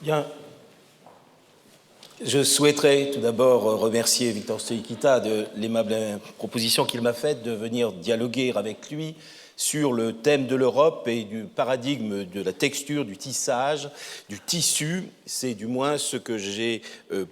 Bien. Je souhaiterais tout d'abord remercier Victor Stoïkita de l'aimable proposition qu'il m'a faite de venir dialoguer avec lui sur le thème de l'Europe et du paradigme de la texture, du tissage, du tissu. C'est du moins ce que j'ai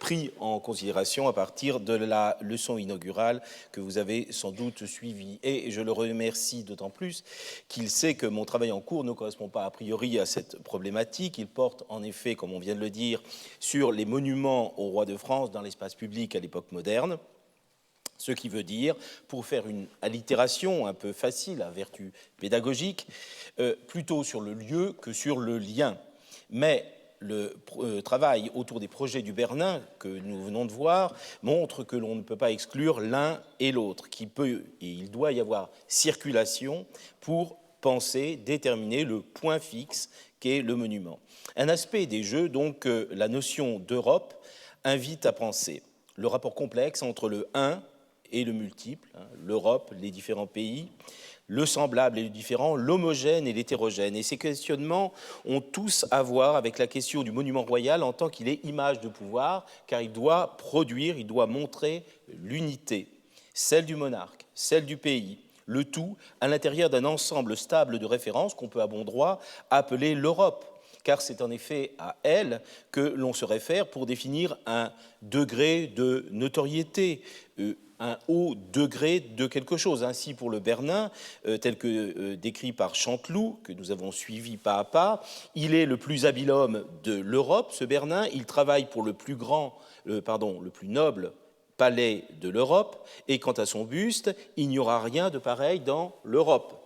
pris en considération à partir de la leçon inaugurale que vous avez sans doute suivie. Et je le remercie d'autant plus qu'il sait que mon travail en cours ne correspond pas a priori à cette problématique. Il porte en effet, comme on vient de le dire, sur les monuments au roi de France dans l'espace public à l'époque moderne. Ce qui veut dire, pour faire une allitération un peu facile à vertu pédagogique, plutôt sur le lieu que sur le lien. Mais le travail autour des projets du Bernin que nous venons de voir montre que l'on ne peut pas exclure l'un et l'autre, qu'il peut et il doit y avoir circulation pour penser, déterminer le point fixe qu'est le monument. Un aspect des Jeux, donc, la notion d'Europe invite à penser le rapport complexe entre le un et le multiple, l'Europe, les différents pays, le semblable et le différent, l'homogène et l'hétérogène. Et ces questionnements ont tous à voir avec la question du monument royal en tant qu'il est image de pouvoir, car il doit produire, il doit montrer l'unité, celle du monarque, celle du pays, le tout à l'intérieur d'un ensemble stable de références qu'on peut à bon droit appeler l'Europe, car c'est en effet à elle que l'on se réfère pour définir un degré de notoriété, un haut degré de quelque chose. Ainsi, pour le Bernin, tel que décrit par Chanteloup, que nous avons suivi pas à pas, il est le plus habile homme de l'Europe, ce Bernin. Il travaille pour le plus noble palais de l'Europe, et quant à son buste, il n'y aura rien de pareil dans l'Europe.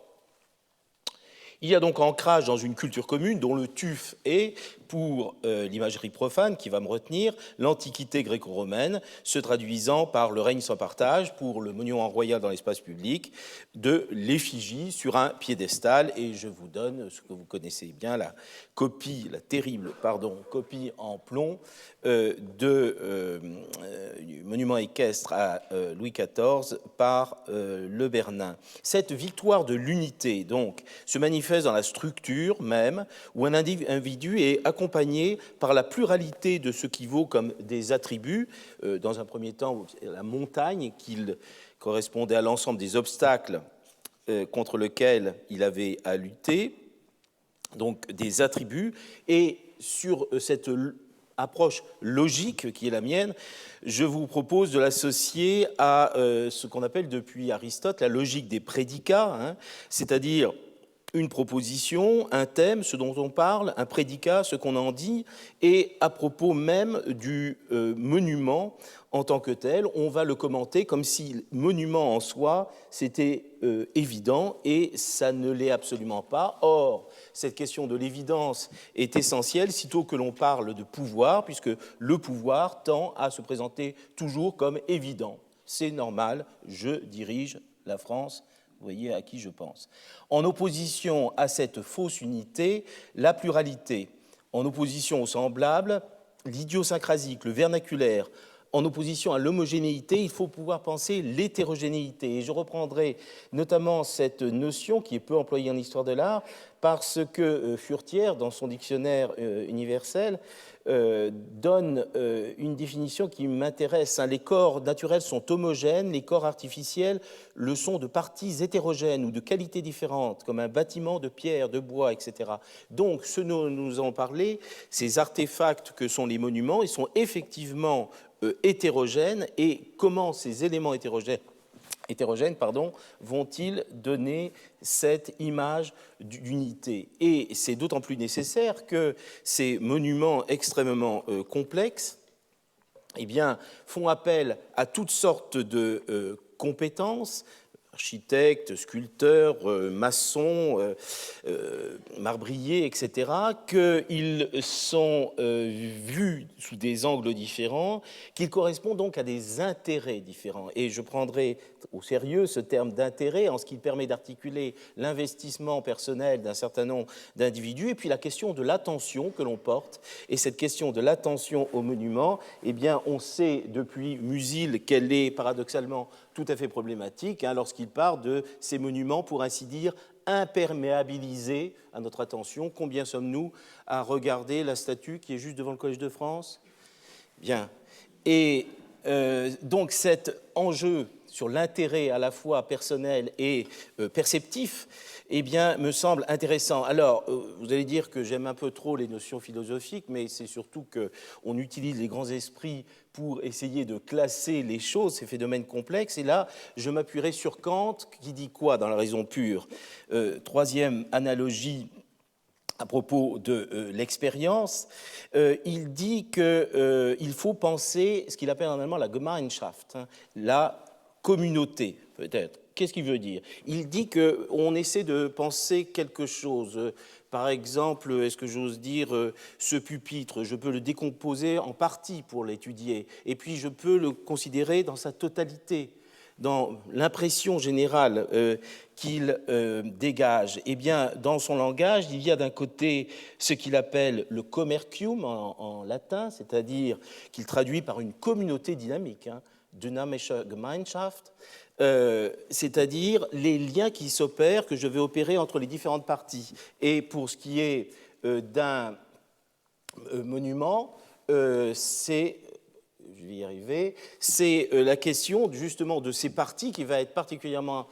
Il y a donc ancrage dans une culture commune dont le tuf est, pour l'imagerie profane qui va me retenir, l'Antiquité gréco-romaine, se traduisant par le règne sans partage, pour le monument royal dans l'espace public, de l'effigie sur un piédestal. Et je vous donne ce que vous connaissez bien, la terrible copie en plomb du monument équestre à Louis XIV par le Bernin. Cette victoire de l'unité, donc, se manifeste dans la structure même, où un individu est accompagné par la pluralité de ce qui vaut comme des attributs. Dans un premier temps, la montagne, qu'il correspondait à l'ensemble des obstacles contre lesquels il avait à lutter, donc des attributs, et sur cette approche logique qui est la mienne, je vous propose de l'associer à ce qu'on appelle depuis Aristote la logique des prédicats, c'est-à-dire une proposition, un thème, ce dont on parle, un prédicat, ce qu'on en dit, et à propos même du monument en tant que tel, on va le commenter comme si le monument en soi, c'était évident, et ça ne l'est absolument pas. Or, cette question de l'évidence est essentielle sitôt que l'on parle de pouvoir, puisque le pouvoir tend à se présenter toujours comme évident. C'est normal, je dirige la France. Vous voyez à qui je pense. En opposition à cette fausse unité, la pluralité. En opposition au semblable, l'idiosyncrasique, le vernaculaire. En opposition à l'homogénéité, il faut pouvoir penser l'hétérogénéité. Et je reprendrai notamment cette notion qui est peu employée en histoire de l'art, parce que Furtière, dans son dictionnaire universel, donne une définition qui m'intéresse. Les corps naturels sont homogènes, les corps artificiels le sont de parties hétérogènes ou de qualités différentes, comme un bâtiment de pierre, de bois, etc. Donc, ce dont nous avons parlé, ces artefacts que sont les monuments, ils sont effectivement hétérogènes, et comment ces éléments hétérogènes vont-ils donner cette image d'unité. Et c'est d'autant plus nécessaire que ces monuments extrêmement complexes font appel à toutes sortes de compétences, architectes, sculpteurs, maçons, marbriers, etc., qu'ils sont vus sous des angles différents, qu'ils correspondent donc à des intérêts différents. Et je prendrai au sérieux ce terme d'intérêt en ce qu'il permet d'articuler l'investissement personnel d'un certain nombre d'individus et puis la question de l'attention que l'on porte. Et cette question de l'attention au monument, on sait depuis Musil qu'elle est paradoxalement tout à fait problématique lorsqu'il parle de ces monuments, pour ainsi dire, imperméabiliser à notre attention. Combien sommes-nous à regarder la statue qui est juste devant le Collège de France? Bien. Et donc cet enjeu sur l'intérêt à la fois personnel et perceptif, eh bien, me semble intéressant. Alors, vous allez dire que j'aime un peu trop les notions philosophiques, mais c'est surtout qu'on utilise les grands esprits pour essayer de classer les choses, ces phénomènes complexes. Et là, je m'appuierai sur Kant, qui dit quoi dans La raison pure? Troisième analogie à propos de l'expérience, il dit qu'il faut penser ce qu'il appelle en allemand la Gemeinschaft, hein, la communauté, peut-être. Qu'est-ce qu'il veut dire? Il dit qu'on essaie de penser quelque chose. Par exemple, est-ce que j'ose dire, ce pupitre, je peux le décomposer en parties pour l'étudier, et puis je peux le considérer dans sa totalité, dans l'impression générale qu'il dégage. Eh bien, dans son langage, il y a d'un côté ce qu'il appelle le commercium en latin, c'est-à-dire qu'il traduit par une communauté dynamique, hein, dynamische Gemeinschaft, c'est-à-dire les liens qui s'opèrent, que je vais opérer entre les différentes parties. Et pour ce qui est d'un monument, c'est... je vais y arriver, c'est la question justement de ces parties qui va être particulièrement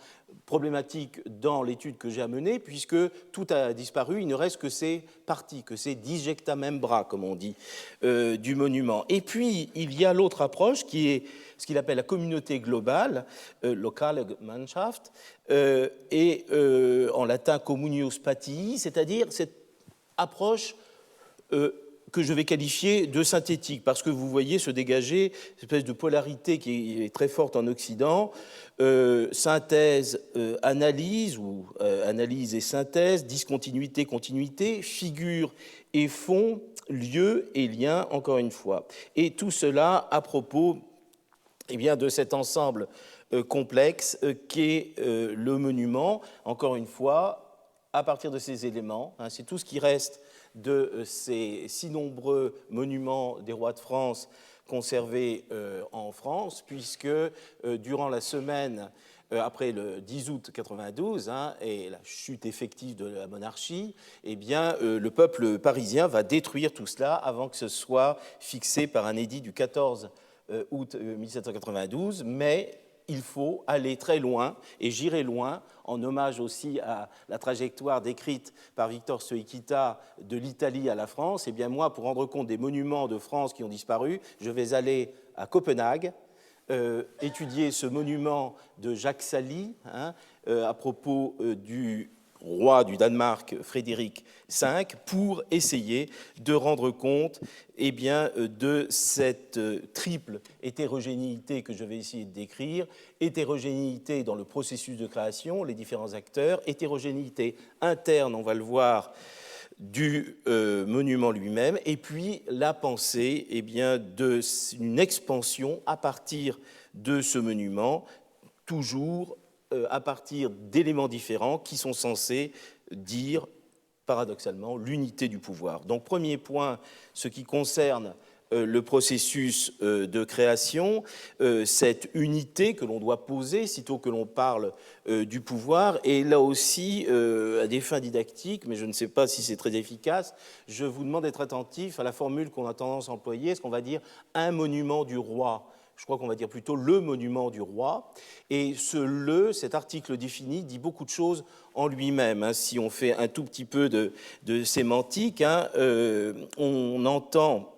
problématique dans l'étude que j'ai à mener, puisque tout a disparu, il ne reste que ces parties, que ces disjecta membra, comme on dit, du monument. Et puis, il y a l'autre approche qui est ce qu'il appelle la communauté globale, locale Gemeinschaft, et en latin communius patii, c'est-à-dire cette approche que je vais qualifier de synthétique, parce que vous voyez se dégager cette espèce de polarité qui est très forte en Occident, synthèse, analyse, ou analyse et synthèse, discontinuité, continuité, figure et fond, lieu et lien, encore une fois. Et tout cela à propos eh bien, de cet ensemble complexe qu'est le monument, encore une fois, à partir de ces éléments, hein, c'est tout ce qui reste de ces si nombreux monuments des rois de France conservés en France, puisque durant la semaine après le 10 août 92 hein, et la chute effective de la monarchie, eh bien, le peuple parisien va détruire tout cela avant que ce soit fixé par un édit du 14 août 1792, mais il faut aller très loin, et j'irai loin, en hommage aussi à la trajectoire décrite par Victor Stoïkita de l'Italie à la France. Eh bien moi, pour rendre compte des monuments de France qui ont disparu, je vais aller à Copenhague, étudier ce monument de Jacques Sally, hein, à propos du roi du Danemark, Frédéric V, pour essayer de rendre compte eh bien, de cette triple hétérogénéité que je vais essayer de décrire, hétérogénéité dans le processus de création, les différents acteurs, hétérogénéité interne, on va le voir, du monument lui-même, et puis la pensée eh bien, d'une expansion à partir de ce monument, toujours à partir d'éléments différents qui sont censés dire, paradoxalement, l'unité du pouvoir. Donc, premier point, ce qui concerne le processus de création, cette unité que l'on doit poser sitôt que l'on parle du pouvoir, et là aussi, à des fins didactiques, mais je ne sais pas si c'est très efficace, je vous demande d'être attentif à la formule qu'on a tendance à employer, est-ce qu'on va dire un monument du roi ? Je crois qu'on va dire plutôt le monument du roi. Et cet article défini, dit beaucoup de choses en lui-même. Hein. Si on fait un tout petit peu de sémantique, hein, on entend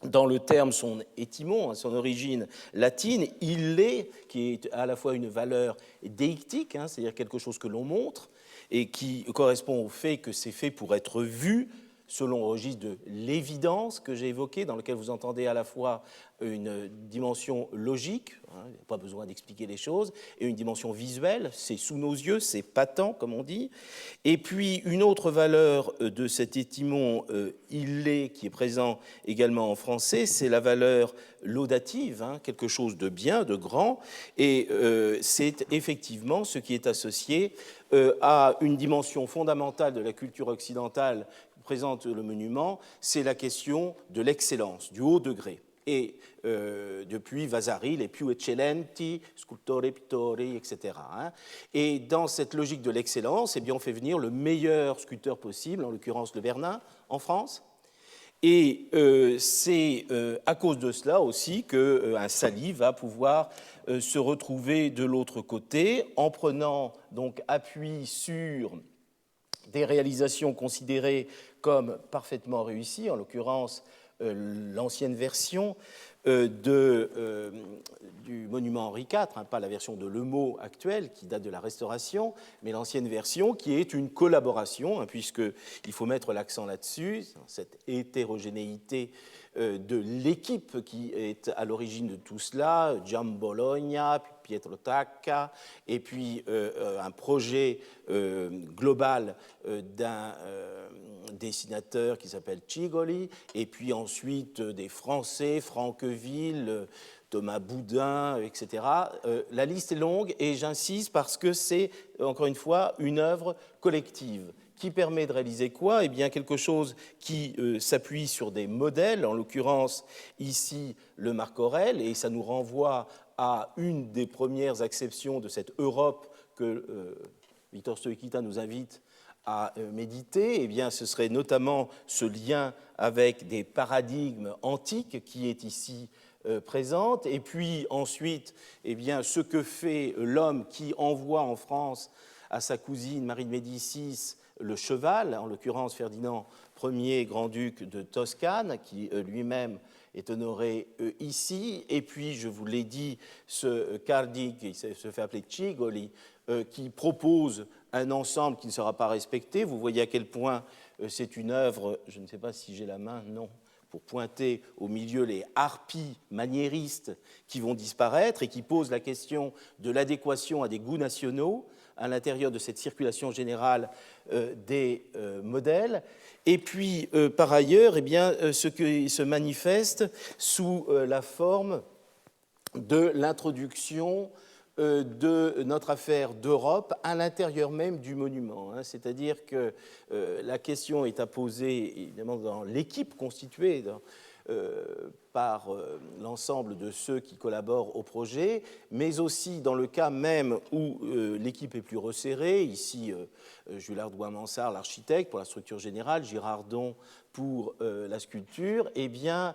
dans le terme son étymon, son origine latine, ille, qui est à la fois une valeur déictique, hein, c'est-à-dire quelque chose que l'on montre, et qui correspond au fait que c'est fait pour être vu, selon le registre de l'évidence que j'ai évoqué, dans lequel vous entendez à la fois une dimension logique, hein, il n'y a pas besoin d'expliquer les choses, et une dimension visuelle, c'est sous nos yeux, c'est patent, comme on dit. Et puis, une autre valeur de cet étymon illé, qui est présent également en français, c'est la valeur laudative, hein, quelque chose de bien, de grand, et c'est effectivement ce qui est associé à une dimension fondamentale de la culture occidentale présente le monument, c'est la question de l'excellence, du haut degré. et depuis Vasari, les più eccellenti, scultori, pittori, etc. Et dans cette logique de l'excellence, eh bien, on fait venir le meilleur sculpteur possible, en l'occurrence le Bernin, en France. Et c'est à cause de cela aussi qu'un Sali va pouvoir se retrouver de l'autre côté en prenant donc appui sur des réalisations considérées comme parfaitement réussies, en l'occurrence l'ancienne version du monument Henri IV, pas la version de Lemot actuelle qui date de la Restauration, mais l'ancienne version qui est une collaboration, puisqu'il faut mettre l'accent là-dessus, cette hétérogénéité de l'équipe qui est à l'origine de tout cela, Gian Bologna, puis Pietro Tacca, et puis un projet global d'un dessinateur qui s'appelle Cigoli, et puis ensuite des Français, Franqueville, Thomas Boudin, etc. La liste est longue et j'insiste parce que c'est, encore une fois, une œuvre collective qui permet de réaliser quoi ? Eh bien, quelque chose qui s'appuie sur des modèles, en l'occurrence ici le Marc Aurèle, et ça nous renvoie à une des premières acceptions de cette Europe que Victor Stoïkita nous invite à méditer. Eh bien, ce serait notamment ce lien avec des paradigmes antiques qui est ici présente, et puis ensuite, eh bien, ce que fait l'homme qui envoie en France à sa cousine Marie de Médicis le cheval, en l'occurrence Ferdinand Ier, grand-duc de Toscane, qui lui-même est honoré ici, et puis, je vous l'ai dit, ce Cardi, qui se fait appeler Cigoli, qui propose un ensemble qui ne sera pas respecté. Vous voyez à quel point c'est une œuvre, je ne sais pas si j'ai la main, non, pour pointer au milieu les harpies maniéristes qui vont disparaître et qui posent la question de l'adéquation à des goûts nationaux à l'intérieur de cette circulation générale des modèles. Et puis, par ailleurs, eh bien, ce qui se manifeste sous la forme de l'introduction de notre affaire d'Europe à l'intérieur même du monument. C'est-à-dire que la question est à poser, évidemment, dans l'équipe constituée par l'ensemble de ceux qui collaborent au projet, mais aussi dans le cas même où l'équipe est plus resserrée, ici Jules Ardouin-Mansart, l'architecte, pour la structure générale, Girardon pour la sculpture, eh bien,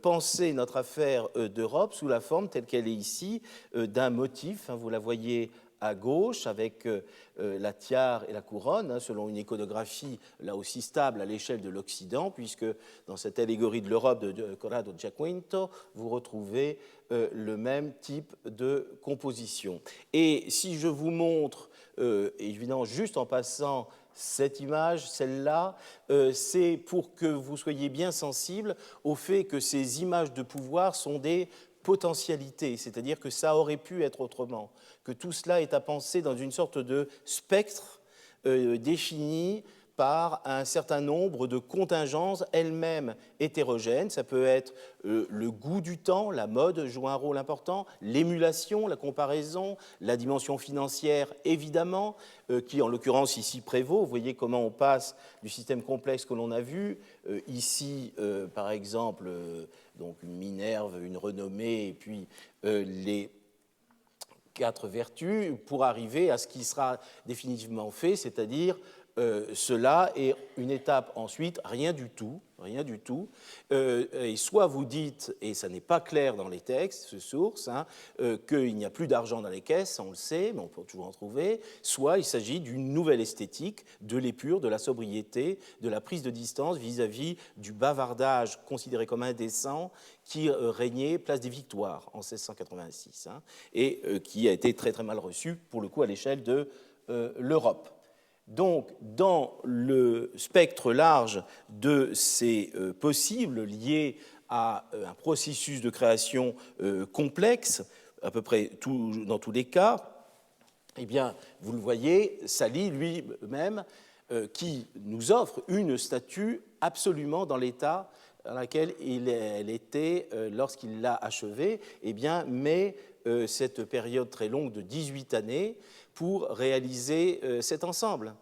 penser notre affaire d'Europe sous la forme telle qu'elle est ici, d'un motif, vous la voyez à gauche, avec la tiare et la couronne, selon une iconographie là aussi stable à l'échelle de l'Occident, puisque dans cette allégorie de l'Europe de Corrado Giaquinto, vous retrouvez le même type de composition. Et si je vous montre, évidemment, juste en passant cette image, celle-là, c'est pour que vous soyez bien sensibles au fait que ces images de pouvoir sont des potentialité, c'est-à-dire que ça aurait pu être autrement, que tout cela est à penser dans une sorte de spectre défini par un certain nombre de contingences elles-mêmes hétérogènes. Ça peut être le goût du temps, la mode joue un rôle important, l'émulation, la comparaison, la dimension financière, évidemment, qui en l'occurrence ici prévaut. Vous voyez comment on passe du système complexe que l'on a vu, ici par exemple, donc une Minerve, une renommée, et puis les 4 vertus, pour arriver à ce qui sera définitivement fait, c'est-à-dire cela est une étape ensuite, rien du tout, et soit vous dites, et ça n'est pas clair dans les textes, sources, qu'il n'y a plus d'argent dans les caisses, on le sait, mais on peut toujours en trouver, soit il s'agit d'une nouvelle esthétique, de l'épure, de la sobriété, de la prise de distance vis-à-vis du bavardage considéré comme indécent qui régnait place des Victoires en 1686, et qui a été très très mal reçu, pour le coup, à l'échelle de l'Europe. Donc, dans le spectre large de ces possibles liés à un processus de création complexe, à peu près dans tous les cas, eh bien, vous le voyez, Sali lui-même, qui nous offre une statue absolument dans l'état dans lequel elle était lorsqu'il l'a achevée, eh bien, mais cette période très longue de 18 années pour réaliser cet ensemble.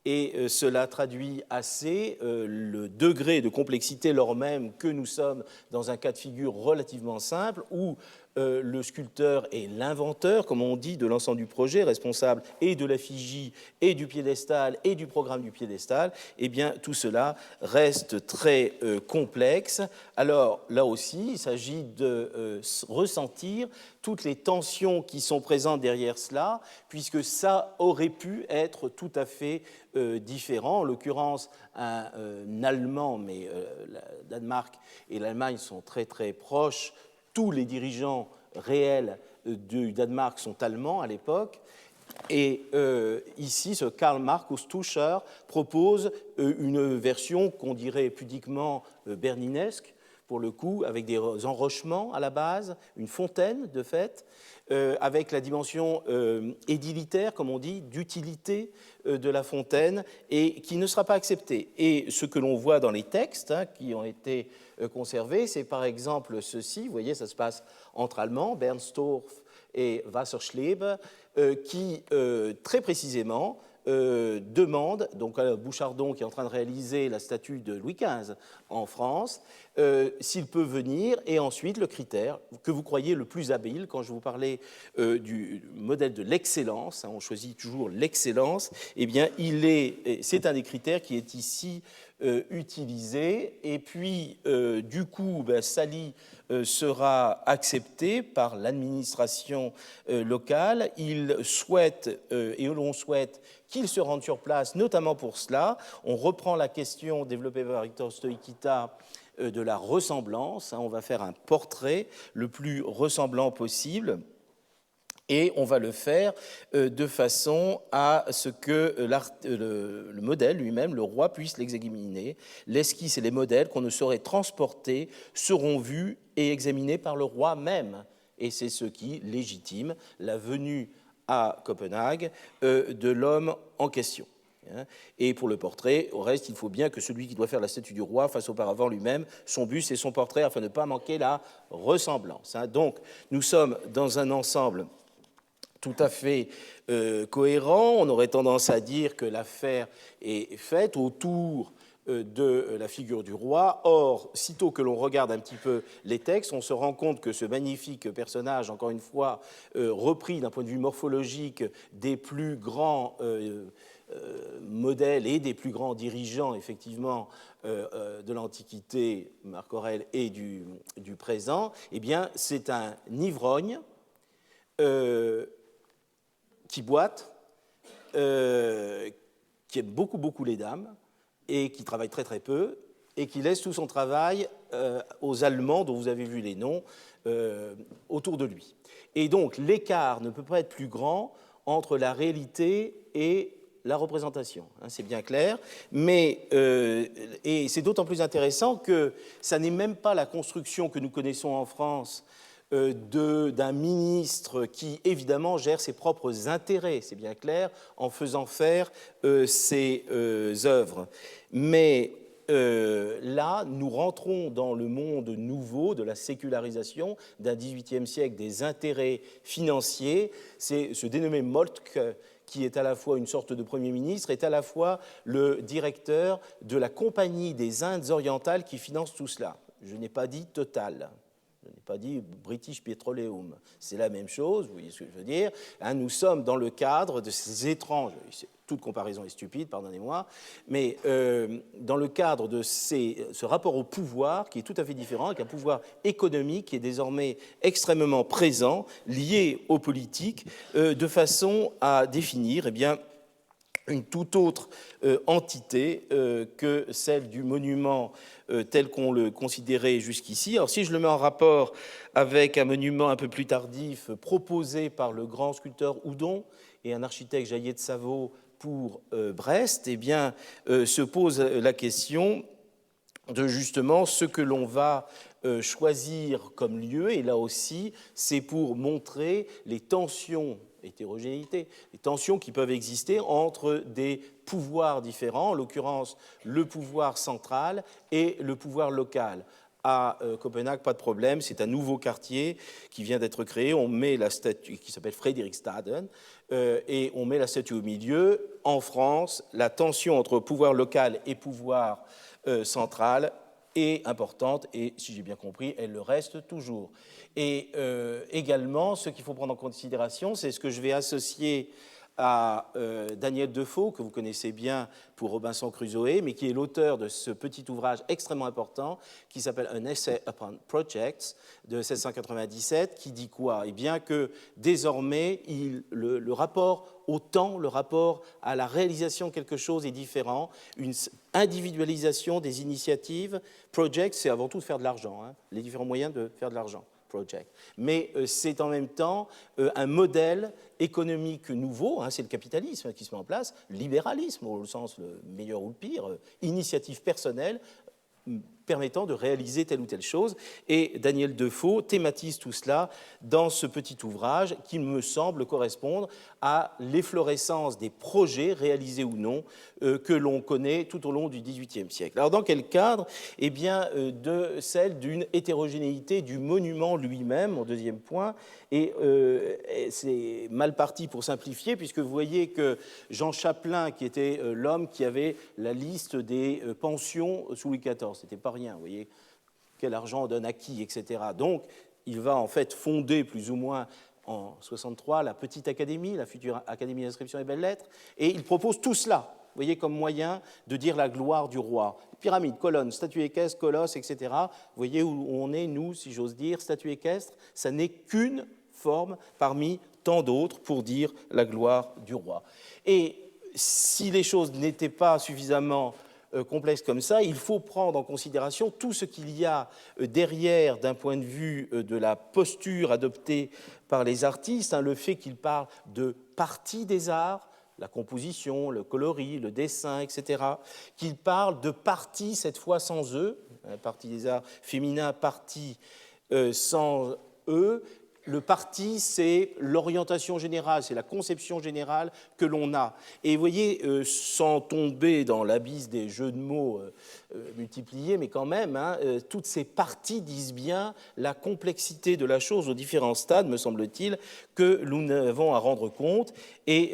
Et cela traduit assez le degré de complexité lors même que nous sommes dans un cas de figure relativement simple où le sculpteur est l'inventeur, comme on dit, de l'ensemble du projet, responsable et de l'effigie et du piédestal et du programme du piédestal. Eh bien, tout cela reste très complexe. Alors, là aussi, il s'agit de ressentir toutes les tensions qui sont présentes derrière cela, puisque ça aurait pu être tout à fait différent. En l'occurrence, un Allemand, mais le Danemark et l'Allemagne sont très très proches. Tous les dirigeants réels du Danemark sont allemands à l'époque. Et ici, ce Karl Markus Tuscher propose une version qu'on dirait pudiquement berninesque, pour le coup, avec des enrochements à la base, une fontaine de fait, avec la dimension édilitaire, comme on dit, d'utilité de la fontaine, et qui ne sera pas acceptée. Et ce que l'on voit dans les textes qui ont été conservés, c'est par exemple ceci, vous voyez, ça se passe entre Allemands, Bernstorff et Wasserschlebe, qui très précisément demande, donc à Bouchardon qui est en train de réaliser la statue de Louis XV en France, s'il peut venir, et ensuite le critère que vous croyez le plus habile, quand je vous parlais du modèle de l'excellence, on choisit toujours l'excellence, eh bien c'est un des critères qui est ici utilisé, et puis du coup Sali sera accepté par l'administration locale. Il souhaite, et l'on souhaite, qu'il se rende sur place, notamment pour cela. On reprend la question développée par Victor Stoïkita de la ressemblance. On va faire un portrait le plus ressemblant possible. Et on va le faire de façon à ce que le modèle lui-même, le roi, puisse l'examiner. L'esquisse et les modèles qu'on ne saurait transporter seront vus et examinés par le roi même. Et c'est ce qui légitime la venue à Copenhague de l'homme en question. Et pour le portrait, au reste, il faut bien que celui qui doit faire la statue du roi fasse auparavant lui-même son buste et son portrait afin de ne pas manquer la ressemblance. Donc, nous sommes dans un ensemble tout à fait cohérent. On aurait tendance à dire que l'affaire est faite autour de la figure du roi. Or, sitôt que l'on regarde un petit peu les textes, on se rend compte que ce magnifique personnage, encore une fois, repris d'un point de vue morphologique des plus grands modèles et des plus grands dirigeants, effectivement, de l'Antiquité, Marc Aurèle, et du présent, eh bien, c'est un ivrogne qui boite, qui aime beaucoup les dames, et qui travaille très très peu, et qui laisse tout son travail aux Allemands, dont vous avez vu les noms, autour de lui. Et donc l'écart ne peut pas être plus grand entre la réalité et la représentation, c'est bien clair, mais et c'est d'autant plus intéressant que ça n'est même pas la construction que nous connaissons en France d'un ministre qui, évidemment, gère ses propres intérêts, c'est bien clair, en faisant faire ses œuvres. Mais là, nous rentrons dans le monde nouveau de la sécularisation d'un XVIIIe siècle, des intérêts financiers. C'est ce dénommé Moltke, qui est à la fois une sorte de Premier ministre, est à la fois le directeur de la Compagnie des Indes orientales qui finance tout cela. Je n'ai pas dit Total. Je n'ai pas dit British Petroleum. C'est la même chose, vous voyez ce que je veux dire. Nous sommes dans le cadre de ces étranges, toute comparaison est stupide, pardonnez-moi, mais dans le cadre de ce rapport au pouvoir qui est tout à fait différent, avec un pouvoir économique qui est désormais extrêmement présent, lié aux politiques, de façon à définir, eh bien, une toute autre entité que celle du monument tel qu'on le considérait jusqu'ici. Alors si je le mets en rapport avec un monument un peu plus tardif proposé par le grand sculpteur Houdon et un architecte Jaillet de Savo pour Brest, eh bien se pose la question de justement ce que l'on va choisir comme lieu, et là aussi c'est pour montrer les tensions, hétérogénéité, les tensions qui peuvent exister entre des pouvoirs différents, en l'occurrence le pouvoir central et le pouvoir local. à Copenhague, pas de problème, c'est un nouveau quartier qui vient d'être créé, on met la statue, qui s'appelle Frederiksstaden, et on met la statue au milieu. En France, la tension entre pouvoir local et pouvoir central est importante, et si j'ai bien compris, elle le reste toujours. Et également, ce qu'il faut prendre en considération, c'est ce que je vais associer à Daniel Defoe, que vous connaissez bien pour Robinson Crusoe, mais qui est l'auteur de ce petit ouvrage extrêmement important qui s'appelle An Essay upon Projects de 1797, qui dit quoi? Eh bien que désormais, le rapport au temps, le rapport à la réalisation de quelque chose est différent, une individualisation des initiatives. Project, c'est avant tout de faire de l'argent, hein, les différents moyens de faire de l'argent. Project. Mais c'est en même temps un modèle économique nouveau, hein, c'est le capitalisme qui se met en place, libéralisme au sens le meilleur ou le pire, initiative personnelle permettant de réaliser telle ou telle chose. Et Daniel Defoe thématise tout cela dans ce petit ouvrage qui me semble correspondre à l'efflorescence des projets, réalisés ou non, que l'on connaît tout au long du XVIIIe siècle. Alors dans quel cadre? Eh bien, de celle d'une hétérogénéité du monument lui-même, mon deuxième point, et c'est mal parti pour simplifier, puisque vous voyez que Jean Chapelain, qui était l'homme qui avait la liste des pensions sous Louis XIV, c'était pas rien, vous voyez, quel argent on donne à qui, etc. Donc, il va en fait fonder plus ou moins en 63 la petite académie, la future Académie d'inscription et belles-lettres, et il propose tout cela, vous voyez, comme moyen de dire la gloire du roi. Pyramide, colonne, statue équestre, colosse, etc. Vous voyez où on est, nous, si j'ose dire, statue équestre, ça n'est qu'une forme parmi tant d'autres pour dire la gloire du roi. Et si les choses n'étaient pas suffisamment complexes comme ça, il faut prendre en considération tout ce qu'il y a derrière d'un point de vue de la posture adoptée par les artistes, hein, le fait qu'ils parlent de partie des arts, la composition, le coloris, le dessin, etc., qu'ils parlent de partie, cette fois sans eux, partie des arts féminins, partie sans eux. Le parti, c'est l'orientation générale, c'est la conception générale que l'on a. Et vous voyez, sans tomber dans l'abysse des jeux de mots multipliés, mais quand même, hein, toutes ces parties disent bien la complexité de la chose aux différents stades, me semble-t-il, que nous avons à rendre compte. Et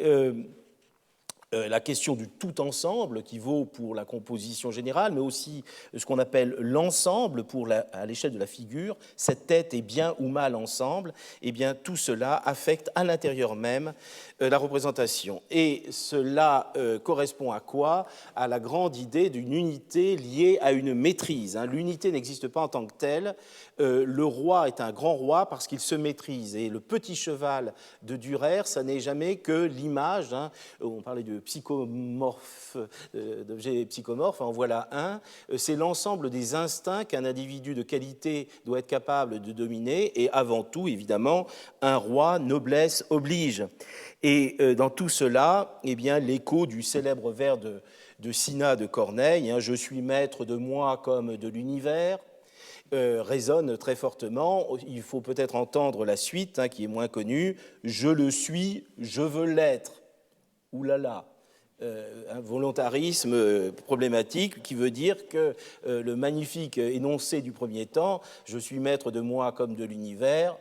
la question du tout ensemble qui vaut pour la composition générale, mais aussi ce qu'on appelle l'ensemble à l'échelle de la figure, cette tête est bien ou mal ensemble, et bien tout cela affecte à l'intérieur même la représentation. Et cela correspond à quoi? À la grande idée d'une unité liée à une maîtrise. Hein. L'unité n'existe pas en tant que telle. Le roi est un grand roi parce qu'il se maîtrise. Et le petit cheval de Dürer, ça n'est jamais que l'image, hein, on parlait de psychomorphe, d'objets psychomorphes, en voilà un, c'est l'ensemble des instincts qu'un individu de qualité doit être capable de dominer, et avant tout, évidemment, un roi, noblesse oblige. Et dans tout cela, eh bien, l'écho du célèbre vers de Cinna de Corneille, hein, « Je suis maître de moi comme de l'univers », résonne très fortement. Il faut peut-être entendre la suite, hein, qui est moins connue. « Je le suis, je veux l'être ». Ouh là là, un volontarisme problématique qui veut dire que le magnifique énoncé du premier temps, « Je suis maître de moi comme de l'univers »,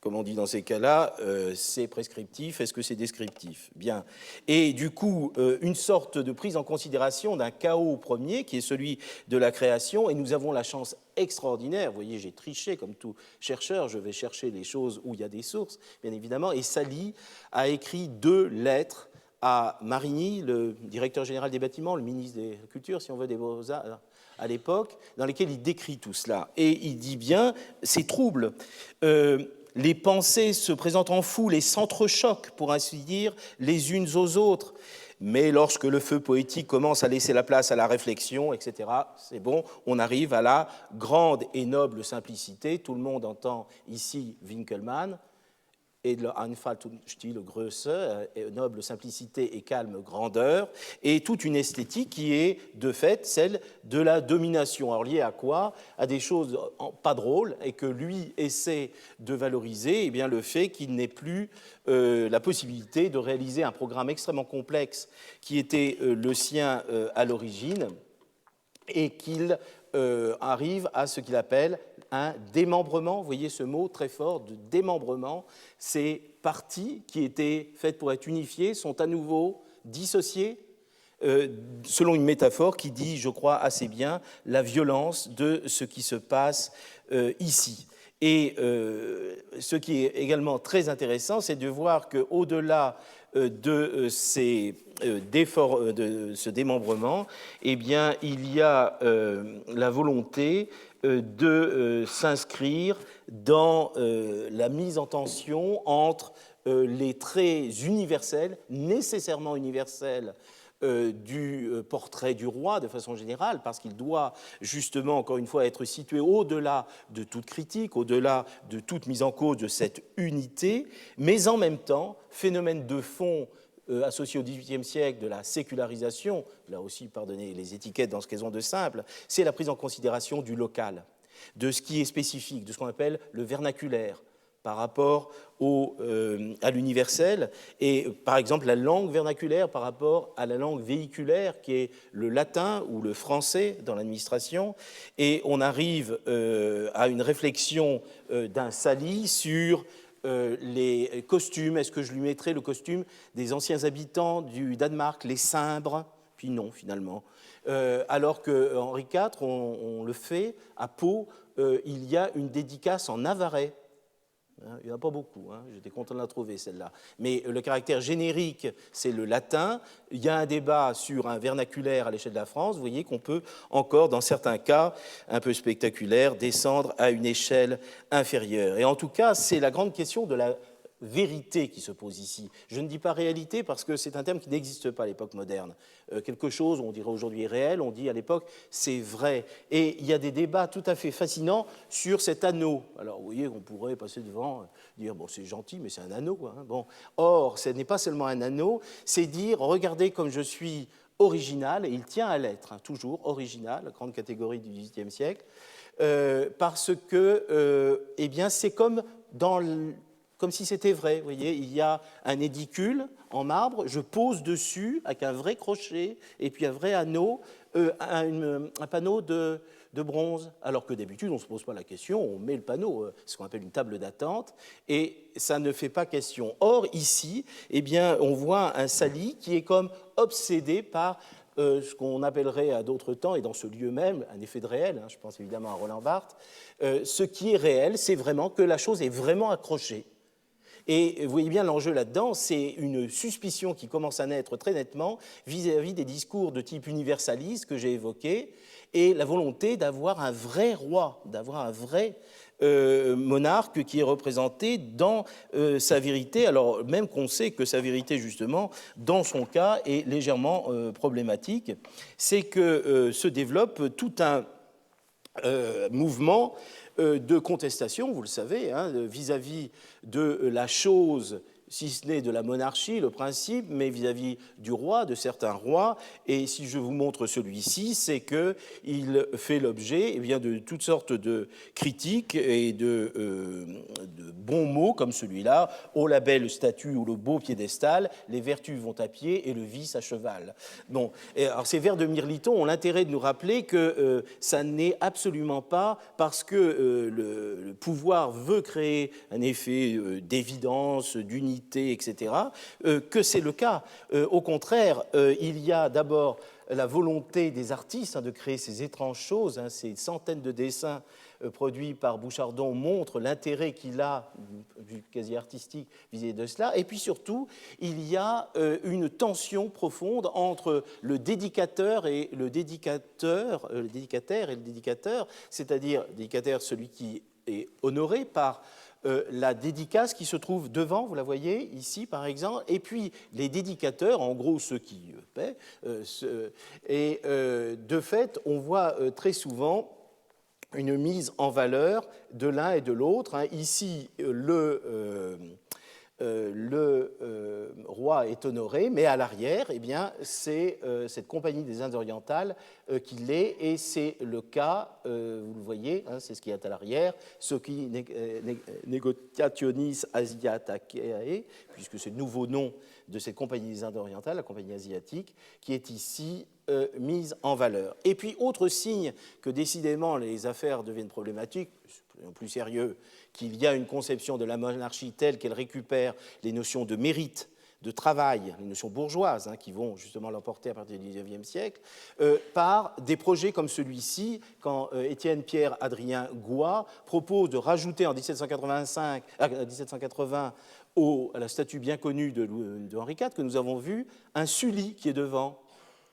comme on dit dans ces cas-là, c'est prescriptif, est-ce que c'est descriptif? Bien. Et du coup, une sorte de prise en considération d'un chaos premier, qui est celui de la création, et nous avons la chance extraordinaire, vous voyez, j'ai triché comme tout chercheur, je vais chercher les choses où il y a des sources, bien évidemment, et Sally a écrit 2 lettres à Marigny, le directeur général des bâtiments, le ministre des Cultures, si on veut, des Beaux-Arts, à l'époque, dans lesquelles il décrit tout cela. Et il dit bien, c'est trouble. Les pensées se présentent en foule et s'entrechoquent, pour ainsi dire, les unes aux autres. Mais lorsque le feu poétique commence à laisser la place à la réflexion, etc., c'est bon, on arrive à la grande et noble simplicité. Tout le monde entend ici Winckelmann, edle Einfalt und stille Größe, noble simplicité et calme grandeur, et toute une esthétique qui est de fait celle de la domination. Alors liée à quoi? À des choses pas drôles, et que lui essaie de valoriser, eh bien, le fait qu'il n'ait plus la possibilité de réaliser un programme extrêmement complexe qui était le sien à l'origine, et qu'il arrive à ce qu'il appelle un démembrement. Vous voyez ce mot très fort de démembrement. Ces parties qui étaient faites pour être unifiées sont à nouveau dissociées, selon une métaphore qui dit, je crois assez bien, la violence de ce qui se passe ici. Et ce qui est également très intéressant, c'est de voir qu'au-delà de ce démembrement, eh bien, il y a la volonté de s'inscrire dans la mise en tension entre les traits universels, nécessairement universels, du portrait du roi de façon générale, parce qu'il doit justement, encore une fois, être situé au-delà de toute critique, au-delà de toute mise en cause de cette unité, mais en même temps, phénomène de fond associé au XVIIIe siècle de la sécularisation, là aussi, pardonnez les étiquettes dans ce qu'elles ont de simple, c'est la prise en considération du local, de ce qui est spécifique, de ce qu'on appelle le vernaculaire, par rapport à l'universel, et par exemple la langue vernaculaire par rapport à la langue véhiculaire qui est le latin ou le français dans l'administration, et on arrive à une réflexion d'un Sali sur les costumes. Est-ce que je lui mettrais le costume des anciens habitants du Danemark, les cimbres? Puis non, finalement. Alors que Henri IV, on le fait, à Pau, il y a une dédicace en navarrais. Il n'y en a pas beaucoup, hein. J'étais content de la trouver celle-là. Mais le caractère générique, c'est le latin. Il y a un débat sur un vernaculaire à l'échelle de la France. Vous voyez qu'on peut encore, dans certains cas un peu spectaculaires, descendre à une échelle inférieure. Et en tout cas, c'est la grande question de la vérité qui se pose ici. Je ne dis pas réalité parce que c'est un terme qui n'existe pas à l'époque moderne. Quelque chose, on dirait aujourd'hui réel, on dit à l'époque c'est vrai. Et il y a des débats tout à fait fascinants sur cet anneau. Alors vous voyez, on pourrait passer devant, dire bon c'est gentil, mais c'est un anneau, quoi, hein. Bon. Or, ce n'est pas seulement un anneau, c'est dire regardez comme je suis original, et il tient à l'être, hein, toujours original, la grande catégorie du XVIIIe siècle, parce que eh bien, c'est comme comme si c'était vrai. Vous voyez, il y a un édicule en marbre, je pose dessus avec un vrai crochet et puis un vrai anneau, un panneau de bronze, alors que d'habitude on ne se pose pas la question, on met le panneau, ce qu'on appelle une table d'attente, et ça ne fait pas question. Or ici, eh bien, on voit un Sali qui est comme obsédé par ce qu'on appellerait à d'autres temps, et dans ce lieu même, un effet de réel, hein, je pense évidemment à Roland Barthes, ce qui est réel, c'est vraiment que la chose est vraiment accrochée. Et vous voyez bien l'enjeu là-dedans, c'est une suspicion qui commence à naître très nettement vis-à-vis des discours de type universaliste que j'ai évoqués, et la volonté d'avoir un vrai roi, d'avoir un vrai monarque qui est représenté dans sa vérité, alors même qu'on sait que sa vérité, justement, dans son cas, est légèrement problématique. C'est que se développe tout un mouvement de contestation, vous le savez, hein, vis-à-vis de la chose, si ce n'est de la monarchie, le principe, mais vis-à-vis du roi, de certains rois. Et si je vous montre celui-ci, c'est qu'il fait l'objet de toutes sortes de critiques et de bons mots comme celui-là, ô la belle statue ou le beau piédestal, les vertus vont à pied et le vice à cheval. Bon, et alors ces vers de Mirliton ont l'intérêt de nous rappeler que ça n'est absolument pas parce que le pouvoir veut créer un effet d'évidence, d'unité, etc., que c'est le cas. Au contraire, il y a d'abord la volonté des artistes de créer ces étranges choses, ces centaines de dessins produits par Bouchardon montrent l'intérêt qu'il a, du quasi artistique, vis-à-vis de cela. Et puis surtout, il y a une tension profonde entre le dédicateur et le dédicateur, le dédicataire et le dédicateur, c'est-à-dire le dédicataire, celui qui est honoré par la dédicace qui se trouve devant, vous la voyez ici par exemple, et puis les dédicateurs, en gros ceux qui paient, et de fait on voit très souvent une mise en valeur de l'un et de l'autre. Ici le roi est honoré, mais à l'arrière, eh bien, c'est cette compagnie des Indes orientales qui l'est, et c'est le cas, vous le voyez, hein, c'est ce qui est à l'arrière, Soci Negotiationis Asiaticae, puisque c'est le nouveau nom de cette compagnie des Indes orientales, la compagnie asiatique, qui est ici mise en valeur. Et puis, autre signe que décidément les affaires deviennent problématiques, plus sérieux, qu'il y a une conception de la monarchie telle qu'elle récupère les notions de mérite, de travail, les notions bourgeoises, hein, qui vont justement l'emporter à partir du XIXe siècle, par des projets comme celui-ci, quand Étienne Pierre-Adrien Goüat propose de rajouter en 1780 à la statue bien connue de Henri IV, que nous avons vue, un Sully qui est devant.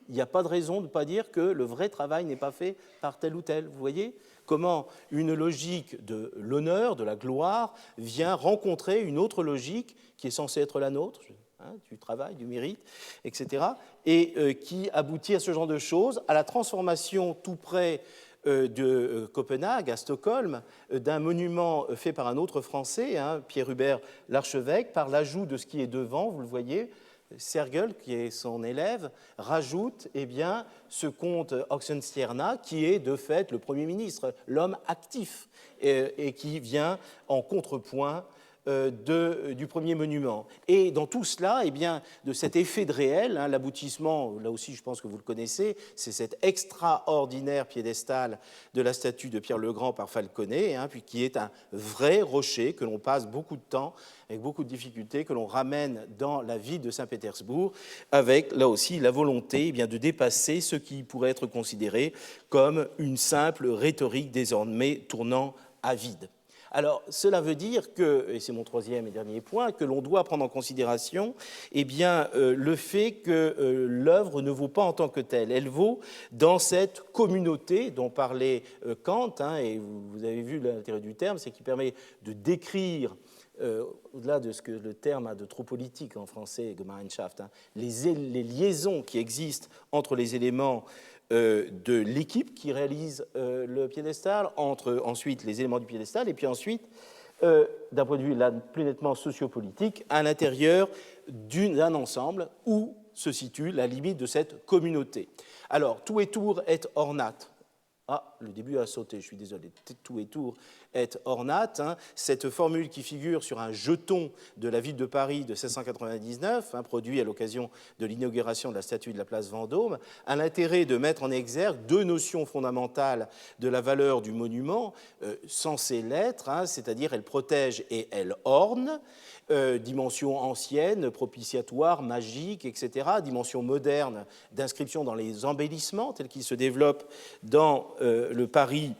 Il n'y a pas de raison de ne pas dire que le vrai travail n'est pas fait par tel ou tel. Vous voyez comment une logique de l'honneur, de la gloire, vient rencontrer une autre logique qui est censée être la nôtre, hein, du travail, du mérite, etc., et qui aboutit à ce genre de choses, à la transformation tout près de Copenhague, à Stockholm, d'un monument fait par un autre Français, hein, Pierre Hubert l'archevêque, par l'ajout de ce qui est devant, vous le voyez. Sergel, qui est son élève, rajoute eh bien, ce comte Oxenstierna, qui est de fait le Premier ministre, l'homme actif, et qui vient en contrepoint du premier monument. Et dans tout cela, eh bien, de cet effet de réel, hein, l'aboutissement, là aussi je pense que vous le connaissez, c'est cet extraordinaire piédestal de la statue de Pierre le Grand par Falconet, hein, puis qui est un vrai rocher que l'on passe beaucoup de temps, avec beaucoup de difficultés, que l'on ramène dans la ville de Saint-Pétersbourg, avec là aussi la volonté eh bien, de dépasser ce qui pourrait être considéré comme une simple rhétorique désormais tournant à vide. Alors, cela veut dire que, et c'est mon troisième et dernier point, que l'on doit prendre en considération eh bien, le fait que l'œuvre ne vaut pas en tant que telle. Elle vaut dans cette communauté dont parlait Kant, hein, et vous avez vu l'intérêt du terme, c'est qu'il permet de décrire, au-delà de ce que le terme a de trop politique en français, Gemeinschaft, hein, les liaisons qui existent entre les éléments de l'équipe qui réalise le piédestal, entre ensuite les éléments du piédestal, et puis ensuite, d'un point de vue là, plus nettement sociopolitique, à l'intérieur d'un ensemble où se situe la limite de cette communauté. Alors, tout et tour est ornate. Ah, le début a sauté, je suis désolé. Tout et tour est ornate. Hein. Cette formule qui figure sur un jeton de la ville de Paris de 1699, hein, produit à l'occasion de l'inauguration de la statue de la place Vendôme, a l'intérêt de mettre en exergue deux notions fondamentales de la valeur du monument, censée l'être, hein, c'est-à-dire elle protège et elle orne, dimension ancienne, propitiatoire, magique, etc., dimension moderne d'inscription dans les embellissements tels qu'ils se développent dans le Paris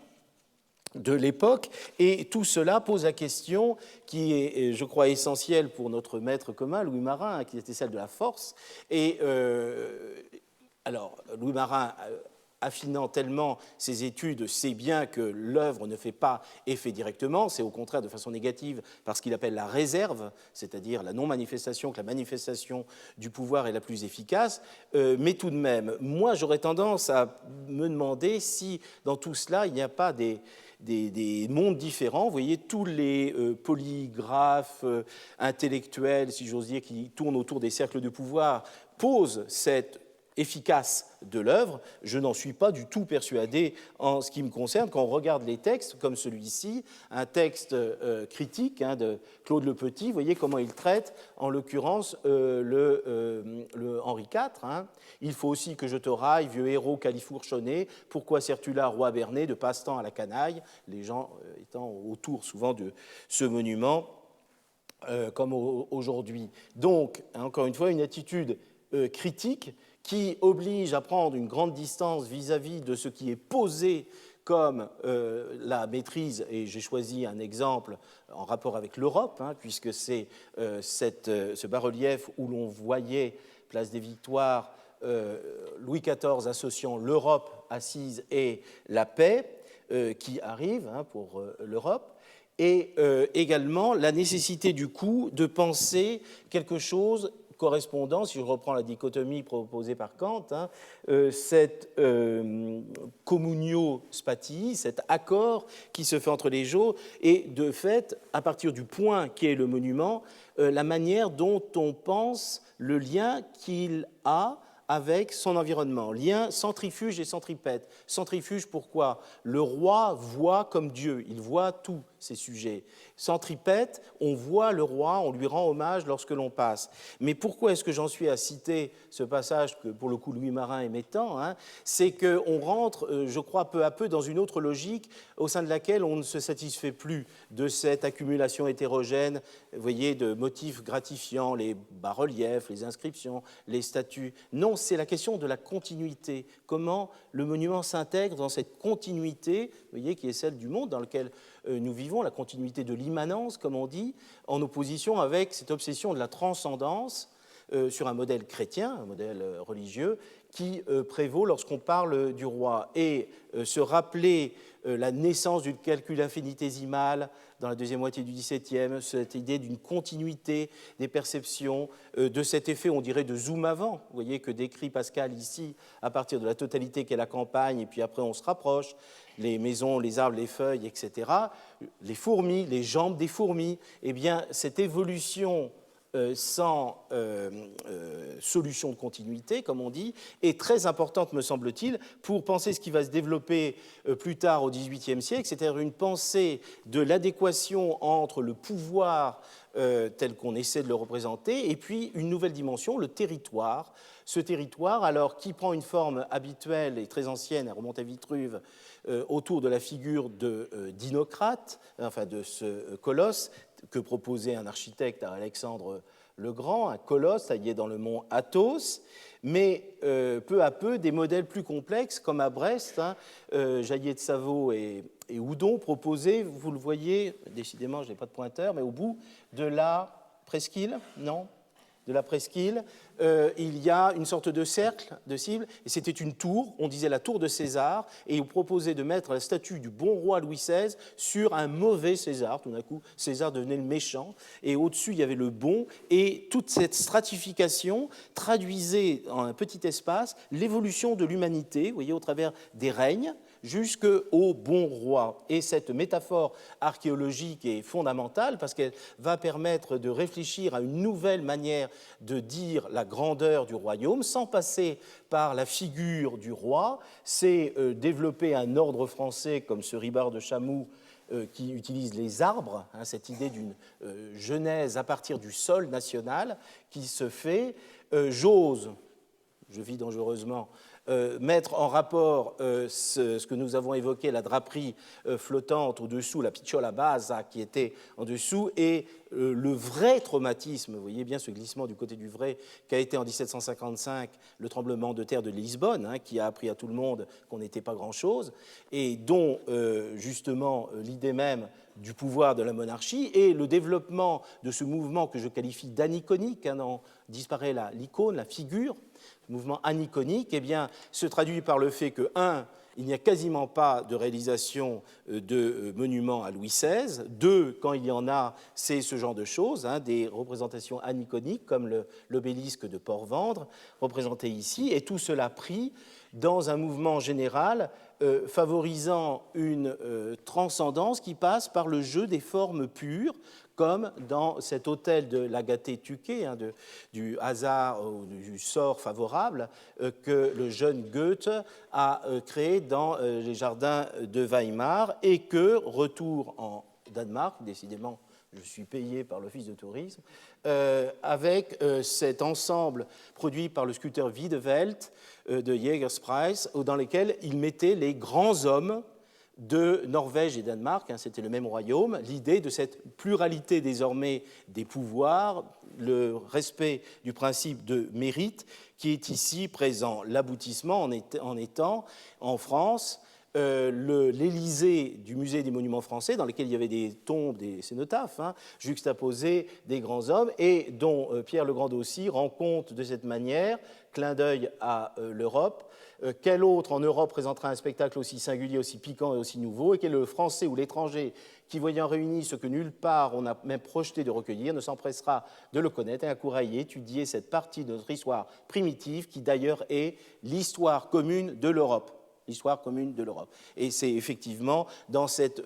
de l'époque, et tout cela pose la question qui est, je crois, essentielle pour notre maître commun, Louis Marin, qui était celle de la force. Et alors, Louis Marin, affinant tellement ses études, sait bien que l'œuvre ne fait pas effet directement, c'est au contraire de façon négative par ce qu'il appelle la réserve, c'est-à-dire la non-manifestation, que la manifestation du pouvoir est la plus efficace, mais tout de même, moi j'aurais tendance à me demander si dans tout cela il n'y a pas des mondes différents. Vous voyez, tous les polygraphes intellectuels, si j'ose dire, qui tournent autour des cercles de pouvoir, posent cette efficace de l'œuvre. Je n'en suis pas du tout persuadé en ce qui me concerne. Quand on regarde les textes comme celui-ci, un texte critique hein, de Claude Le Petit, vous voyez comment il traite, en l'occurrence, le Henri IV. Hein. Il faut aussi que je te raille, vieux héros califourchonné, pourquoi sers-tu là, roi berné, de passe-temps à la canaille, les gens étant autour souvent de ce monument, comme aujourd'hui. Donc, encore une fois, une attitude critique qui oblige à prendre une grande distance vis-à-vis de ce qui est posé comme la maîtrise, et j'ai choisi un exemple en rapport avec l'Europe, hein, puisque c'est ce bas-relief où l'on voyait, place des Victoires, Louis XIV associant l'Europe assise et la paix qui arrive hein, pour l'Europe, et également la nécessité du coup de penser quelque chose correspondance, si je reprends la dichotomie proposée par Kant, cette communio spatii, cet accord qui se fait entre les jours, et de fait, à partir du point qui est le monument, la manière dont on pense le lien qu'il a avec son environnement. Lien centrifuge et centripète. Centrifuge, pourquoi? Le roi voit comme Dieu, il voit tous ces sujets. Centripète, on voit le roi, on lui rend hommage lorsque l'on passe. Mais pourquoi est-ce que j'en suis à citer ce passage que, pour le coup, Louis Marin aimait tant, c'est qu'on rentre, je crois, peu à peu dans une autre logique au sein de laquelle on ne se satisfait plus de cette accumulation hétérogène, vous voyez, de motifs gratifiants, les bas-reliefs, les inscriptions, les statues. Non, c'est la question de la continuité. Comment le monument s'intègre dans cette continuité, vous voyez, qui est celle du monde dans lequel nous vivons, la continuité de l'immanence, comme on dit, en opposition avec cette obsession de la transcendance sur un modèle chrétien, un modèle religieux, qui prévaut lorsqu'on parle du roi. Et se rappeler la naissance du calcul infinitésimal dans la deuxième moitié du XVIIe, cette idée d'une continuité des perceptions, de cet effet, on dirait, de zoom avant, vous voyez, que décrit Pascal ici, à partir de la totalité qu'est la campagne, et puis après on se rapproche, les maisons, les arbres, les feuilles, etc., les fourmis, les jambes des fourmis, eh bien, cette évolution sans solution de continuité, comme on dit, est très importante, me semble-t-il, pour penser ce qui va se développer plus tard au XVIIIe siècle, c'est-à-dire une pensée de l'adéquation entre le pouvoir tel qu'on essaie de le représenter, et puis une nouvelle dimension, le territoire. Ce territoire, alors, qui prend une forme habituelle et très ancienne, elle remonte à Vitruve, autour de la figure d'Inocrate, enfin de ce colosse que proposait un architecte, Alexandre le Grand, un colosse taillé dans le mont Athos, mais peu à peu, des modèles plus complexes, comme à Brest, Jaillet de Savo et Houdon proposaient, vous le voyez, décidément je n'ai pas de pointeur, mais au bout de la presqu'île, non, de la presqu'île, il y a une sorte de cercle de cible, et c'était une tour, on disait la tour de César, et il proposait de mettre la statue du bon roi Louis XVI sur un mauvais César. Tout d'un coup, César devenait le méchant, et au-dessus, il y avait le bon, et toute cette stratification traduisait en un petit espace l'évolution de l'humanité, vous voyez, au travers des règnes, jusqu'au bon roi. Et cette métaphore archéologique est fondamentale parce qu'elle va permettre de réfléchir à une nouvelle manière de dire la grandeur du royaume sans passer par la figure du roi. C'est développer un ordre français comme ce Ribard de Chamoux qui utilise les arbres, cette idée d'une genèse à partir du sol national qui se fait. J'ose, je vis dangereusement, mettre en rapport ce que nous avons évoqué, la draperie flottante au-dessous, la picciola basa qui était en dessous, et le vrai traumatisme, vous voyez bien ce glissement du côté du vrai, qu'a été en 1755 le tremblement de terre de Lisbonne, qui a appris à tout le monde qu'on n'était pas grand-chose, et dont justement l'idée même du pouvoir de la monarchie et le développement de ce mouvement que je qualifie d'aniconique, dont disparaît l'icône, la figure, mouvement aniconique, eh bien, se traduit par le fait que, il n'y a quasiment pas de réalisation de monuments à Louis XVI. Deux, quand il y en a, c'est ce genre de choses, des représentations aniconiques comme l'obélisque de Port-Vendre, représenté ici, et tout cela pris dans un mouvement général favorisant une transcendance qui passe par le jeu des formes pures, comme dans cet hôtel de l'Agathée-Tuquet, du hasard ou du sort favorable que le jeune Goethe a créé dans les jardins de Weimar, et que, retour en Danemark, décidément je suis payé par l'Office de tourisme, avec cet ensemble produit par le sculpteur Wiedewelt de Jägerspreis, dans lequel il mettait les grands hommes de Norvège et Danemark, c'était le même royaume, l'idée de cette pluralité désormais des pouvoirs, le respect du principe de mérite qui est ici présent. L'aboutissement en étant, en France, l'Élysée du musée des monuments français, dans lequel il y avait des tombes, des cénotaphes, juxtaposés des grands hommes, et dont Pierre Le Grand aussi rend compte de cette manière, clin d'œil à l'Europe. Quel autre en Europe présentera un spectacle aussi singulier, aussi piquant et aussi nouveau, et quel est le Français ou l'étranger qui, voyant réuni ce que nulle part on n'a même projeté de recueillir, ne s'empressera de le connaître et accourra y étudier cette partie de notre histoire primitive, qui d'ailleurs est l'histoire commune de l'Europe. L'histoire commune de l'Europe. Et c'est effectivement dans cet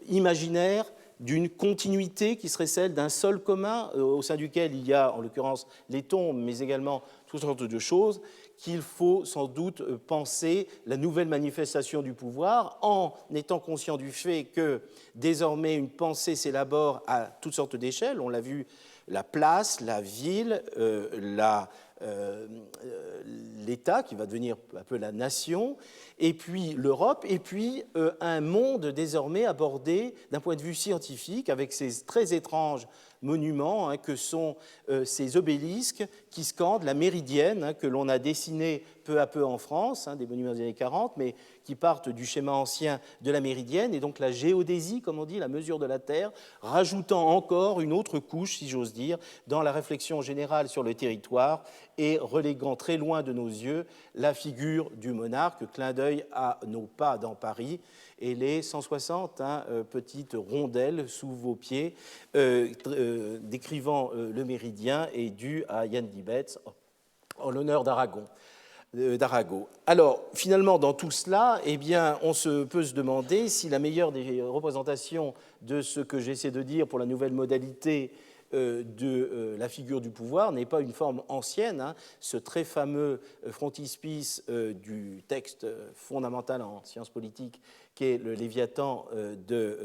imaginaire d'une continuité qui serait celle d'un sol commun au sein duquel il y a en l'occurrence les tombes, mais également toutes sortes de choses, qu'il faut sans doute penser la nouvelle manifestation du pouvoir en étant conscient du fait que désormais une pensée s'élabore à toutes sortes d'échelles. On l'a vu, la place, la ville, l'État qui va devenir un peu la nation, et puis l'Europe, et puis un monde désormais abordé d'un point de vue scientifique avec ces très étranges monuments que sont ces obélisques qui scandent la méridienne que l'on a dessinée peu à peu en France, des monuments des années 40, mais qui partent du schéma ancien de la méridienne, et donc la géodésie, comme on dit, la mesure de la Terre, rajoutant encore une autre couche, si j'ose dire, dans la réflexion générale sur le territoire et reléguant très loin de nos yeux la figure du monarque, clin d'œil à nos pas dans Paris, et les 160 petites rondelles sous vos pieds décrivant le méridien est dû à Jan Dibetz en l'honneur d'Arago. Alors, finalement, dans tout cela, eh bien, on peut se demander si la meilleure des représentations de ce que j'essaie de dire pour la nouvelle modalité de la figure du pouvoir n'est pas une forme ancienne, ce très fameux frontispice du texte fondamental en sciences politiques qui est le Léviathan de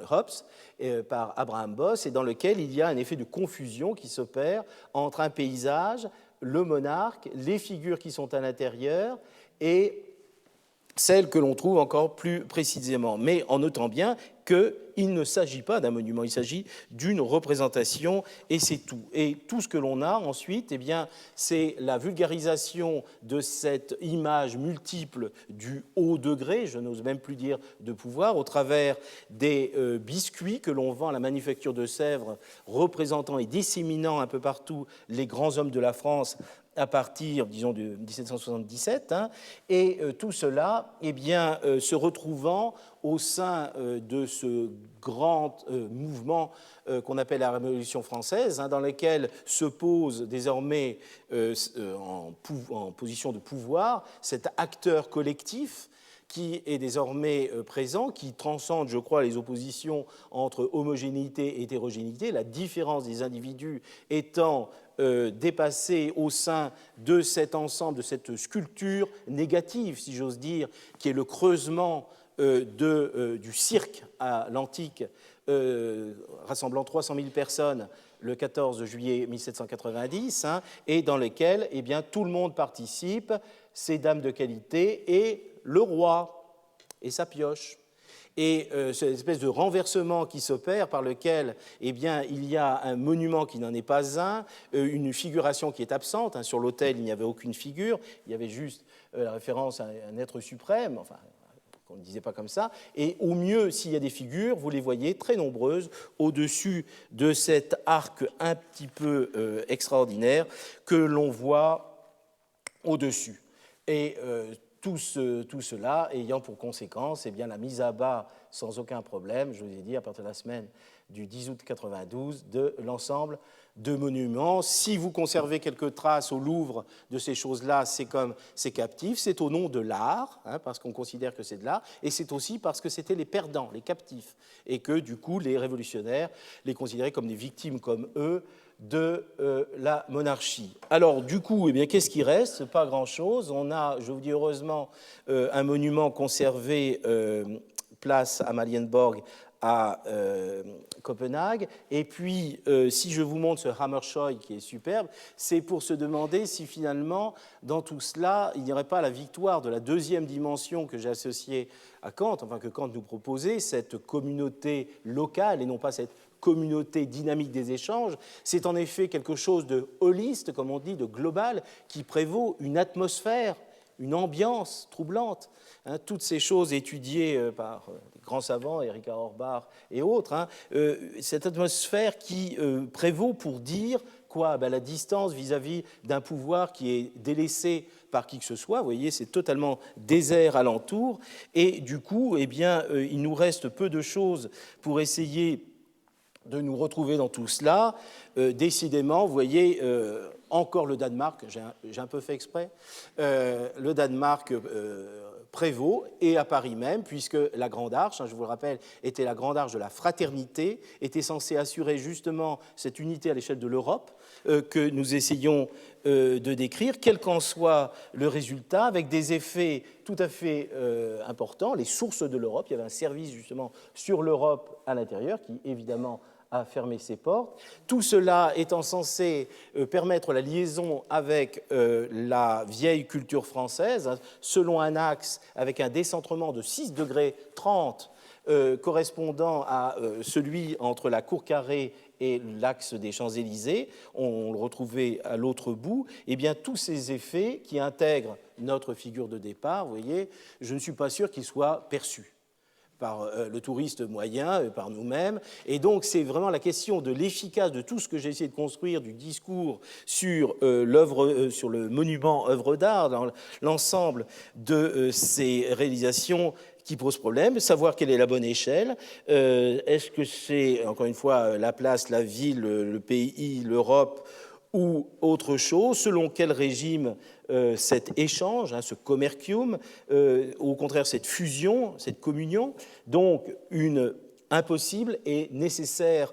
Hobbes par Abraham Boss, et dans lequel il y a un effet de confusion qui s'opère entre un paysage, le monarque, les figures qui sont à l'intérieur et celles que l'on trouve encore plus précisément, mais en notant bien qu'il ne s'agit pas d'un monument, il s'agit d'une représentation, et c'est tout. Et tout ce que l'on a ensuite, eh bien, c'est la vulgarisation de cette image multiple du haut degré, je n'ose même plus dire de pouvoir, au travers des biscuits que l'on vend à la manufacture de Sèvres, représentant et disséminant un peu partout les grands hommes de la France à partir, disons, de 1777, et tout cela, eh bien, se retrouvant au sein de ce grand mouvement qu'on appelle la Révolution française, dans lequel se pose désormais en position de pouvoir cet acteur collectif qui est désormais présent, qui transcende, je crois, les oppositions entre homogénéité et hétérogénéité, la différence des individus étant dépassée au sein de cet ensemble, de cette sculpture négative, si j'ose dire, qui est le creusement du cirque à l'antique, rassemblant 300 000 personnes le 14 juillet 1790, et dans lequel eh bien, tout le monde participe, ces dames de qualité et le roi et sa pioche. Et cette espèce de renversement qui s'opère par lequel eh bien, il y a un monument qui n'en est pas un, une figuration qui est absente. Sur l'autel, il n'y avait aucune figure, il y avait juste la référence à un être suprême, enfin, on ne disait pas comme ça, et au mieux, s'il y a des figures, vous les voyez très nombreuses au-dessus de cet arc un petit peu extraordinaire que l'on voit au-dessus. Et tout cela ayant pour conséquence eh bien, la mise à bas sans aucun problème, je vous ai dit, à partir de la semaine du 10 août 92, de l'ensemble de monuments. Si vous conservez quelques traces au Louvre de ces choses-là, c'est captif, c'est au nom de l'art, parce qu'on considère que c'est de l'art, et c'est aussi parce que c'était les perdants, les captifs, et que du coup les révolutionnaires les considéraient comme des victimes comme eux de la monarchie. Alors du coup, eh bien, qu'est-ce qui reste? Pas grand-chose. On a, je vous dis heureusement, un monument conservé place Amalienborg à Copenhague. Et puis, si je vous montre ce Hammershøi qui est superbe, c'est pour se demander si finalement, dans tout cela, il n'y aurait pas la victoire de la deuxième dimension que j'ai associée à Kant, enfin que Kant nous proposait, cette communauté locale et non pas cette communauté dynamique des échanges. C'est en effet quelque chose de holiste, comme on dit, de global, qui prévaut une atmosphère, une ambiance troublante. Toutes ces choses étudiées par des grands savants, Erika Orbach et autres, cette atmosphère qui prévaut pour dire quoi? La distance vis-à-vis d'un pouvoir qui est délaissé par qui que ce soit. Vous voyez, c'est totalement désert alentour. Et du coup, eh bien, il nous reste peu de choses pour essayer de nous retrouver dans tout cela. Décidément, vous voyez, encore le Danemark, j'ai un peu fait exprès, le Danemark prévaut, et à Paris même, puisque la Grande Arche, je vous le rappelle, était la Grande Arche de la fraternité, était censée assurer justement cette unité à l'échelle de l'Europe que nous essayons de décrire, quel qu'en soit le résultat, avec des effets tout à fait importants, les sources de l'Europe. Il y avait un service justement sur l'Europe à l'intérieur qui, évidemment, a fermé ses portes. Tout cela étant censé permettre la liaison avec la vieille culture française, selon un axe avec un décentrement de 6 degrés 30 correspondant à celui entre la cour carrée et l'axe des Champs-Élysées, on le retrouvait à l'autre bout, et bien tous ces effets qui intègrent notre figure de départ, vous voyez, je ne suis pas sûr qu'ils soient perçus par le touriste moyen, par nous-mêmes. Et donc, c'est vraiment la question de l'efficace de tout ce que j'ai essayé de construire, du discours sur sur le monument œuvre d'art, dans l'ensemble de ces réalisations qui pose problème, savoir quelle est la bonne échelle. Est-ce que c'est, encore une fois, la place, la ville, le pays, l'Europe, ou autre chose, selon quel régime cet échange, ce commercium, au contraire cette fusion, cette communion, donc une impossible et nécessaire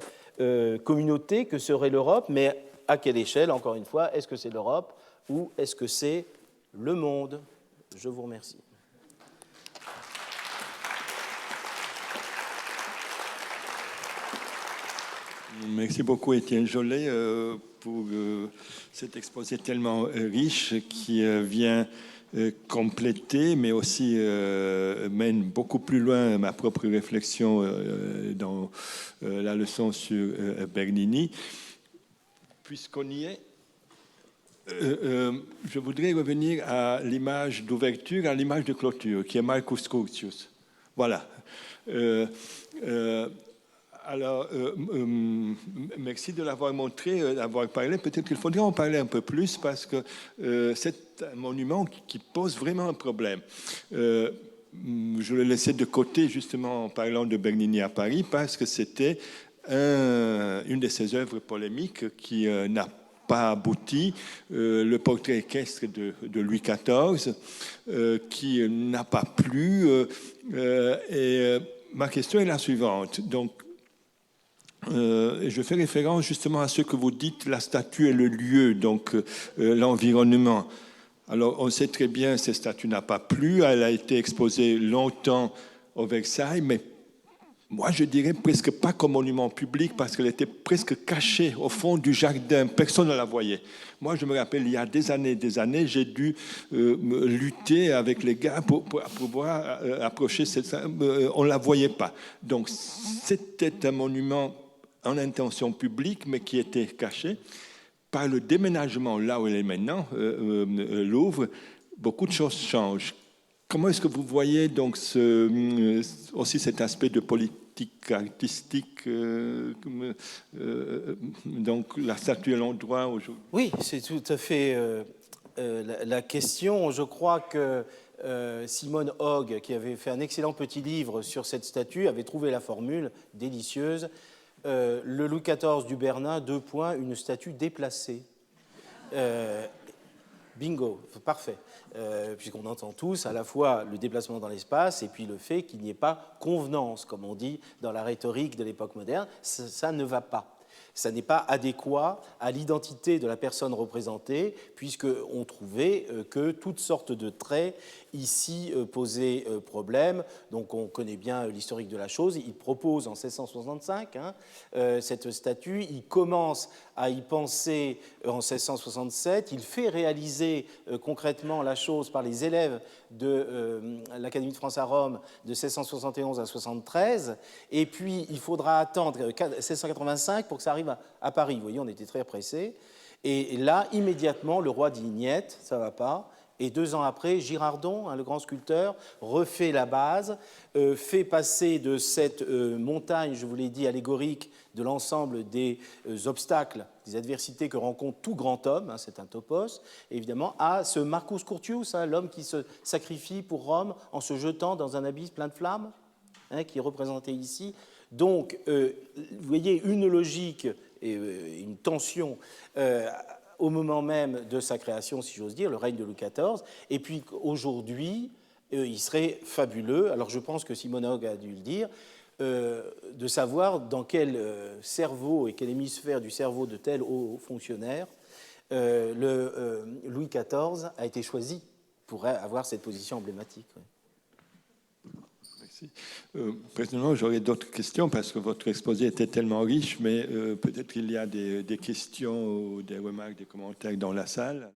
communauté que serait l'Europe, mais à quelle échelle, encore une fois, est-ce que c'est l'Europe ou est-ce que c'est le monde? Je vous remercie. Merci beaucoup, Étienne Jolet, pour cet exposé tellement riche qui vient compléter, mais aussi mène beaucoup plus loin ma propre réflexion dans la leçon sur Bernini. Puisqu'on y est, je voudrais revenir à l'image d'ouverture, à l'image de clôture, qui est Marcus Curtius. Voilà. Alors, merci de l'avoir montré, d'avoir parlé. Peut-être qu'il faudrait en parler un peu plus parce que c'est un monument qui pose vraiment un problème. Je le laissais de côté justement en parlant de Bernini à Paris parce que c'était une de ses œuvres polémiques qui n'a pas abouti, le portrait équestre de Louis XIV, qui n'a pas plu. Et ma question est la suivante. Donc, je fais référence justement à ce que vous dites, la statue est le lieu, donc l'environnement. Alors, on sait très bien que cette statue n'a pas plu, elle a été exposée longtemps au Versailles, mais moi, je dirais presque pas comme monument public parce qu'elle était presque cachée au fond du jardin. Personne ne la voyait. Moi, je me rappelle, il y a des années, j'ai dû lutter avec les gars pour pouvoir approcher cette... on ne la voyait pas. Donc, c'était un monument en intention publique, mais qui était caché. Par le déménagement, là où elle est maintenant, Louvre, beaucoup de choses changent. Comment est-ce que vous voyez donc aussi cet aspect de politique artistique, donc la statue à l'endroit aujourd'hui? Oui, c'est tout à fait la question. Je crois que Simone Hogg, qui avait fait un excellent petit livre sur cette statue, avait trouvé la formule délicieuse. Le Louis XIV du Bernin, une statue déplacée. Bingo, parfait. Puisqu'on entend tous à la fois le déplacement dans l'espace et puis le fait qu'il n'y ait pas convenance, comme on dit dans la rhétorique de l'époque moderne, ça ne va pas. Ça n'est pas adéquat à l'identité de la personne représentée, puisqu'on trouvait que toutes sortes de traits ici posaient problème. Donc on connaît bien l'historique de la chose. Il propose en 1665 cette statue. Il commence à y penser en 1667. Il fait réaliser concrètement la chose par les élèves de l'Académie de France à Rome de 1671 à 73. Et puis il faudra attendre 1685 pour que ça arrive à Paris. Vous voyez, on était très pressés. Et là, immédiatement, le roi dit niet, ça ne va pas. Et 2 ans après, Girardon, le grand sculpteur, refait la base, fait passer de cette montagne, je vous l'ai dit, allégorique de l'ensemble des obstacles, des adversités que rencontre tout grand homme, c'est un topos, évidemment, à ce Marcus Curtius, l'homme qui se sacrifie pour Rome en se jetant dans un abysse plein de flammes, qui est représenté ici. Donc, vous voyez une logique et une tension au moment même de sa création, si j'ose dire, le règne de Louis XIV, et puis aujourd'hui, il serait fabuleux, alors je pense que Simonog a dû le dire, de savoir dans quel cerveau et quel hémisphère du cerveau de tel haut fonctionnaire Louis XIV a été choisi pour avoir cette position emblématique. Merci. Personnellement, j'aurais d'autres questions parce que votre exposé était tellement riche, mais peut-être qu'il y a des questions ou des remarques, des commentaires dans la salle.